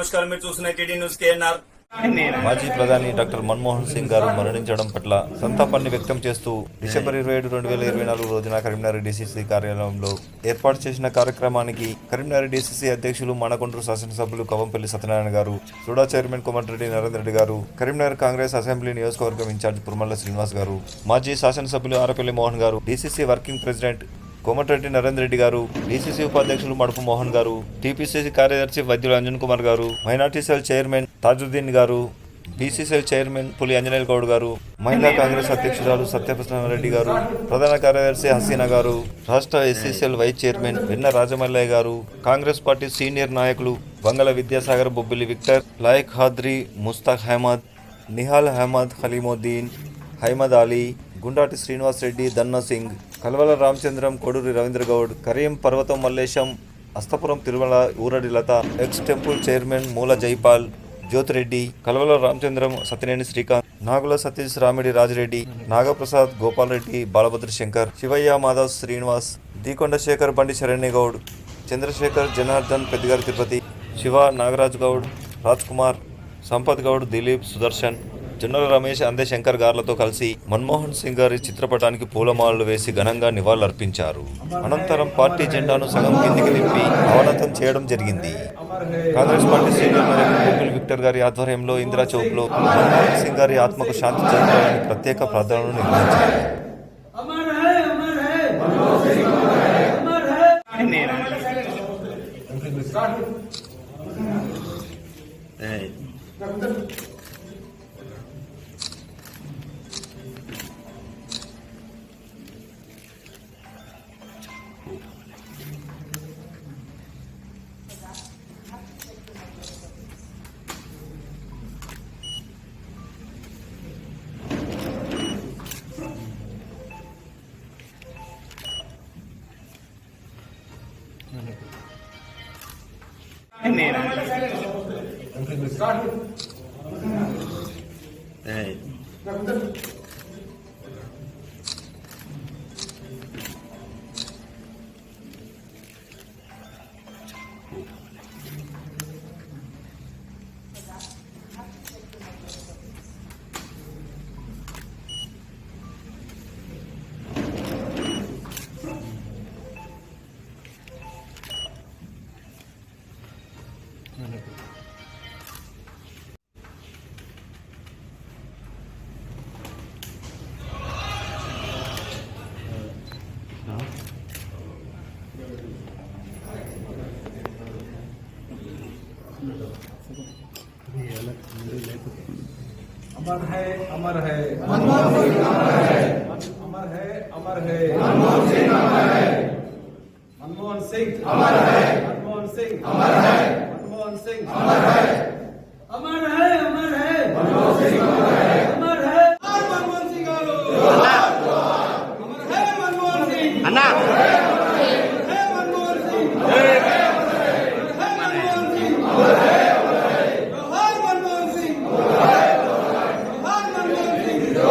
నమస్కారం. మీరు చూస్తున్న టీడీ న్యూస్ కేఎన్ఆర్. మాజీ ప్రధాని డాక్టర్ మన్మోహన్ సింగ్ గారు మరణించడం పట్ల సంతాపాన్ని వ్యక్తం చేస్తూ డిసెంబర్ 27, 2024 రోజున కరీంనగర్ డీసీసీ కార్యాలయంలో ఏర్పాటు చేసిన కార్యక్రమానికి కరీంనగర్ డీసీసీ అధ్యక్షులు మానకొండ్రు శాసనసభ్యులు కవంపల్లి సత్యనారాయణ గారు, సుడా చైర్మన్ కోమటిరెడ్డి నరేందర్ రెడ్డి గారు, కరీంనగర్ కాంగ్రెస్ అసెంబ్లీ నియోజకవర్గం ఇన్ఛార్జ్ పుర్మల్ల శ్రీనివాస్ గారు, మాజీ శాసనసభ్యులు ఆరపల్లి మోహన్ గారు, DCC working president Komatireddy Narender Reddy గారు, డీసీసీ ఉపాధ్యక్షులు మడుపు మోహన్ గారు, టీపీసీసీ కార్యదర్శి వైద్యులు అంజన్ కుమార్ గారు, మైనార్టీ సెల్ చైర్మన్ తాజుద్దీన్ గారు, బీసీ సెల్ చైర్మన్ పులి అంజనేల్ గౌడ్ గారు, మహిళా కాంగ్రెస్ అధ్యక్షురాలు సత్యప్రసన్నారెడ్డి గారు, ప్రధాన కార్యదర్శి హసీనా గారు, రాష్ట్ర ఎస్సీ సెల్ వైస్ చైర్మన్ వెన్న రాజమల్లయ్య గారు, కాంగ్రెస్ పార్టీ సీనియర్ నాయకులు బంగళ విద్యాసాగర్, బొబ్బిలి విక్టర్, లాయక్ హాద్రి, ముస్తాక్ అహ్మద్, నిహాల్ అహ్మద్, ఖలీముద్దీన్, హైమద్ అలీ, గుండాటి శ్రీనివాస్ రెడ్డి, దన్నా సింగ్, కల్వల రామచంద్రం, కొడూరి రవీంద్ర గౌడ్, కరీం, పర్వతం మల్లేశం, అస్తపురం తిరుమల, ఊరడి లత, ఎక్స్ టెంపుల్ చైర్మన్ మూల జైపాల్, జ్యోతిరెడ్డి, కల్వల రామచంద్రం, సత్యనేని శ్రీకాంత్, నాగుల సతీష్, రామిడి రాజిరెడ్డి, నాగప్రసాద్, గోపాల్ రెడ్డి, బాలభద్ర శంకర్, శివయ్య, మాధవ్, శ్రీనివాస్, దీకొండ శేఖర్, బండి శరణ్య గౌడ్, చంద్రశేఖర్, జనార్దన్, పెద్దగారి తిరుపతి, శివ, నాగరాజ్ గౌడ్, రాజ్ కుమార్, సంపత్ గౌడ్, దిలీప్, సుదర్శన్, జనరల్ రమేష్, అందే శంకర్ గార్లతో కలిసి మన్మోహన్ సింగ్ గారి చిత్రపటానికి పూలమాలలు వేసి ఘనంగా నివాళులర్పించారు. అనంతరం పార్టీ జెండాను సగం కిందికి దింపి అవనతం చేయడం జరిగింది. కాంగ్రెస్ పార్టీ సీనియర్ నాయకులు బొబ్బిలి విక్టర్ గారి ఆధ్వర్యంలో ఇందిరా చౌక్ లో మన్మోహన్ సింగ్ గారి ఆత్మకు శాంతి చేకూరాలని ప్రత్యేక ప్రార్థనలు నిర్వహించారు. अमर है अमर है मनमोहन सिंह अमर है अमर है मनमोहन सिंह अमर है मनमोहन सिंह अमर है मनमोहन सिंह अमर है मनमोहन सिंह अमर है अमर है अमर है मनमोहन सिंह अमर है अमर है मनमोहन सिंह अमर है मनमोहन सिंह अन्ना है मनमोहन सिंह है मनमोहन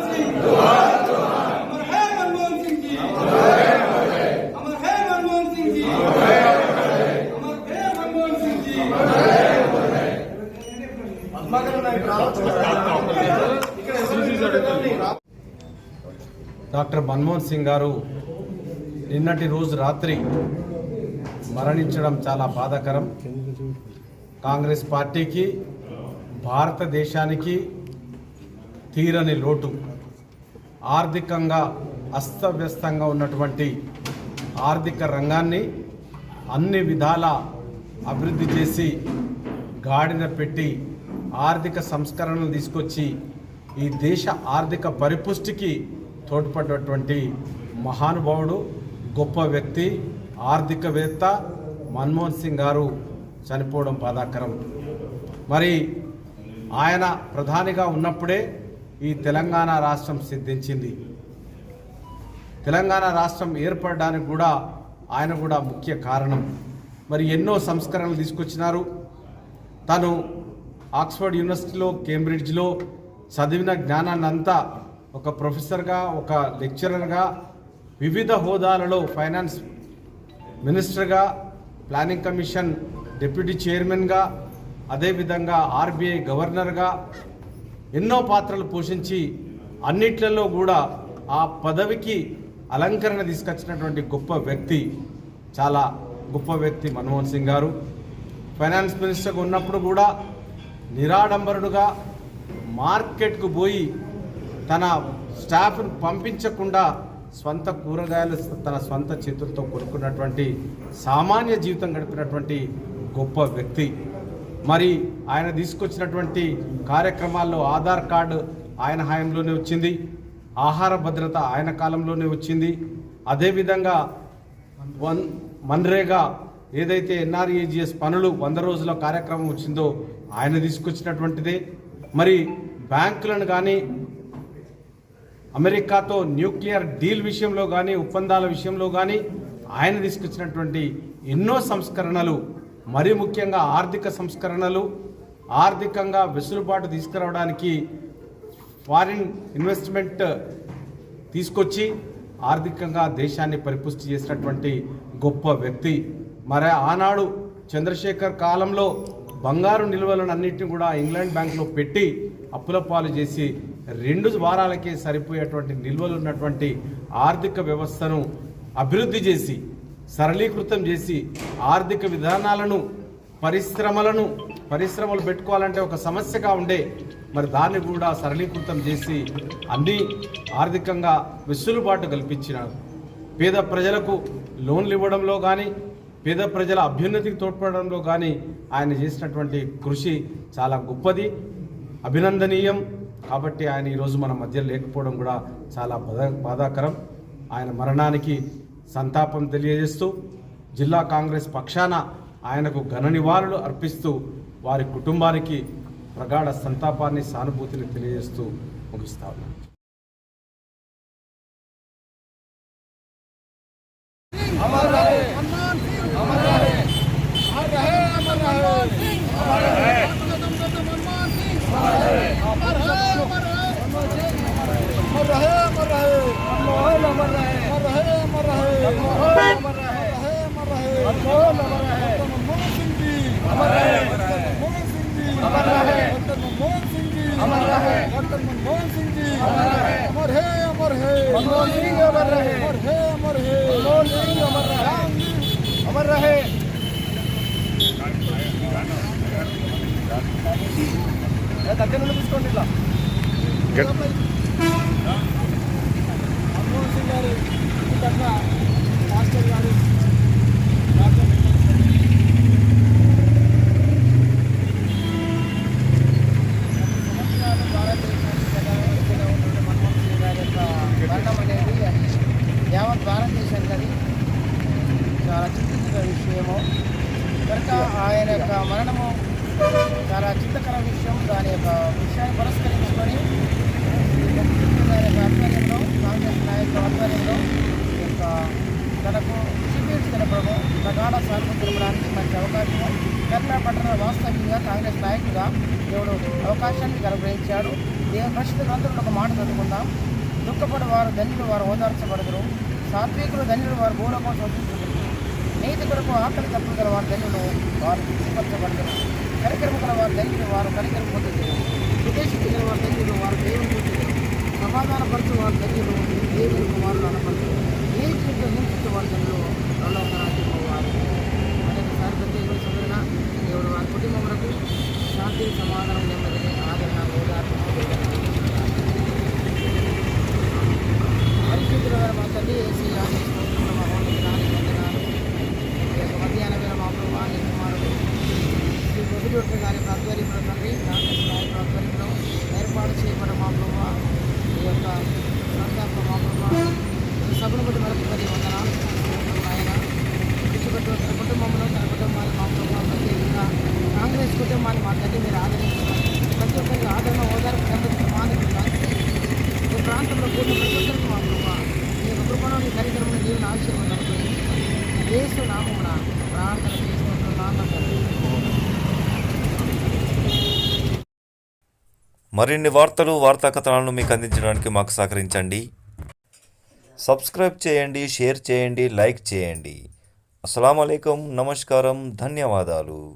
सिंह अमर है డాక్టర్ మన్మోహన్ సింగ్ గారు నిన్నటి రోజు రాత్రి మరణించడం చాలా బాధాకరం. కాంగ్రెస్ పార్టీకి, భారతదేశానికి తీరని లోటు. ఆర్థికంగా అస్తవ్యస్తంగా ఉన్నటువంటి ఆర్థిక రంగాన్ని అన్ని విధాల అభివృద్ధి చేసి గాడిన పెట్టి ఆర్థిక సంస్కరణలు తీసుకొచ్చి ఈ దేశ ఆర్థిక పరిపుష్టికి తోడ్పడినటువంటి మహానుభావుడు, గొప్ప వ్యక్తి, ఆర్థికవేత్త మన్మోహన్ సింగ్ గారు చనిపోవడం బాధాకరం. మరి ఆయన ప్రధానిగా ఉన్నప్పుడే ఈ తెలంగాణ రాష్ట్రం సిద్ధించింది. తెలంగాణ రాష్ట్రం ఏర్పడడానికి కూడా ఆయన కూడా ముఖ్య కారణం. మరి ఎన్నో సంస్కరణలు తీసుకొచ్చినారు. తను ఆక్స్ఫర్డ్ యూనివర్సిటీలో, కేంబ్రిడ్జ్లో చదివిన జ్ఞానాన్ని అంతా ఒక ప్రొఫెసర్గా, ఒక లెక్చరర్గా, వివిధ హోదాలలో ఫైనాన్స్ మినిస్టర్గా, ప్లానింగ్ కమిషన్ డిప్యూటీ చైర్మన్గా, అదేవిధంగా ఆర్బీఐ గవర్నర్గా ఎన్నో పాత్రలు పోషించి అన్నిట్లలో కూడా ఆ పదవికి అలంకరణ తీసుకొచ్చినటువంటి గొప్ప వ్యక్తి, చాలా గొప్ప వ్యక్తి మన్మోహన్ సింగ్ గారు. ఫైనాన్స్ మినిస్టర్గా ఉన్నప్పుడు కూడా నిరాడంబరుడుగా మార్కెట్కు పోయి తన స్టాఫ్ను పంపించకుండా స్వంత కూరగాయలు తన స్వంత చేతులతో కొనుక్కున్నటువంటి సామాన్య జీవితం గడిపినటువంటి గొప్ప వ్యక్తి. మరి ఆయన తీసుకొచ్చినటువంటి కార్యక్రమాల్లో ఆధార్ కార్డు ఆయన హయాంలోనే వచ్చింది, ఆహార భద్రత ఆయన కాలంలోనే వచ్చింది. అదేవిధంగా మన్రేగా ఏదైతే ఎన్ఆర్ఈజీఎస్ పనులు 100 రోజుల కార్యక్రమం వచ్చిందో ఆయన తీసుకొచ్చినటువంటిదే. మరి బ్యాంకులను కానీ, అమెరికాతో న్యూక్లియర్ డీల్ విషయంలో కానీ, ఒప్పందాల విషయంలో కానీ ఆయన తీసుకొచ్చినటువంటి ఎన్నో సంస్కరణలు, మరి ముఖ్యంగా ఆర్థిక సంస్కరణలు, ఆర్థికంగా వెసులుబాటు తీసుకురావడానికి ఫారిన్ ఇన్వెస్ట్మెంట్ తీసుకొచ్చి ఆర్థికంగా దేశాన్ని పరిపుష్టి చేసినటువంటి గొప్ప వ్యక్తి. మరి ఆనాడు చంద్రశేఖర్ కాలంలో బంగారు నిల్వలను అన్నింటినీ కూడా ఇంగ్లాండ్ బ్యాంకులో పెట్టి అప్పుల పాలు చేసి 2 వారాలకే సరిపోయేటువంటి నిల్వలు ఉన్నటువంటి ఆర్థిక వ్యవస్థను అభివృద్ధి చేసి సరళీకృతం చేసి ఆర్థిక విధానాలను పరిశ్రమలు పెట్టుకోవాలంటే ఒక సమస్యగా ఉండే, మరి దాన్ని కూడా సరళీకృతం చేసి అన్ని ఆర్థికంగా వెసులుబాటు కల్పించినారు. పేద ప్రజలకు లోన్లు ఇవ్వడంలో కానీ, పేద ప్రజల అభ్యున్నతికి తోడ్పడడంలో కానీ ఆయన చేసినటువంటి కృషి చాలా గొప్పది, అభినందనీయం. కాబట్టి ఆయన ఈరోజు మన మధ్య లేకపోవడం కూడా చాలా బాధాకరం. ఆయన మరణానికి సంతాపం తెలియజేస్తూ జిల్లా కాంగ్రెస్ పక్షాన ఆయనకు ఘన నివాళులు అర్పిస్తూ వారి కుటుంబానికి ప్రగాఢ సంతాపాన్ని, సానుభూతిని తెలియజేస్తూ ముగిస్తా ఉన్నాను. మన్మోహన్ సింగ్ గారు మాస్టర్ గారు మరణం అనేది యావత్ భారతదేశానికి అది చాలా చింతించిన విషయము. కనుక ఆయన యొక్క మరణము చాలా చింతకర విషయం. దాని యొక్క విషయాన్ని పురస్కరించుకొని గారి యొక్క ఆధ్వర్యంలో, కాంగ్రెస్ నాయకుల ఆధ్వర్యంలో ఈ యొక్క తనకు ట్రిబ్యూట్ తెలపడము, ప్రగాఢ సానుభూతి తెలపడానికి మంచి అవకాశము కర్ణాటక పట్టణ వాస్తవంగా కాంగ్రెస్ నాయకుడిగా దేవుడు అవకాశాన్ని కనుగ్రహించాడు. దేవుని పరిశుద్ధ గ్రంథంలో ఒక మాట చదువుకుందాం. దుఃఖపడు వారు ధన్యులు, వారు ఓదార్చబడదురు. సాత్వికులు ధన్యులు, వారు భూలోకం శోధించబడదురు. నీతి కొరకు ఆకలి తప్పులు గల వారు ధన్యులు, వారు తృప్తిపరచబడదురు. కరికరము గల వారు ధన్యులు, వారు కరికరం పొందుతారు. విదేశీ గల వారు ధన్యులు, వారు దేవుని పొందుతారు. సమాధానపరచు వారు ధన్యులు, దేవుని కుమారులు అనపడతారు. నీతితో హింసించే వారు ధన్యులు, రెండవ రాజ్యంలో వారు. అనేకసారి ప్రత్యేక చదివిన దేవుడు వారి కుటుంబములకు శాంతి, సమాధానం, నెమ్మదిని, ఆదరణ, ఓదార్పు పరిశుద్ధుల మా తల్లి ఏసీ మా మధ్యాహ్న వేళ మా ప్రభావ నీ కుమారుడు శ్రీ ప్రభుత్వ గారి ఆధ్వర్యంలో తండ్రి కాంగ్రెస్ నాయకుల ఆధ్వర్యంలో ఏర్పాటు చేయబడిన మా ప్రభావ ఈ యొక్క సంతాప మా ప్రభావ సభను బట్టి మరొక 10 వందనాలు ఆయన తన కుటుంబంలో తన కుటుంబాన్ని మా ప్రభావ ప్రత్యేకంగా కాంగ్రెస్ కుటుంబాన్ని మా తల్లి మీరు ఆదరించారు. ప్రతి ఒక్కరికి ఆదరణ, ఓదార్పు, నెమ్మది, మానవ ఈ ప్రాంతంలో కూడిన ప్రతి ఒక్కరికి మా ప్రభావ ఈ కృపణం, నీ కరికరమైన జీవన ఆశీర్వాదాలు యేసు నామమున ప్రార్థన చేసుకుంటున్నాను. మరిన్ని వార్తలు, వార్తా కథనాలను మీకు అందించడానికి మాకు సహకరించండి. సబ్స్క్రైబ్ చేయండి, షేర్ చేయండి, లైక్ చేయండి. అస్సలాము అలైకుం, నమస్కారం, ధన్యవాదాలు.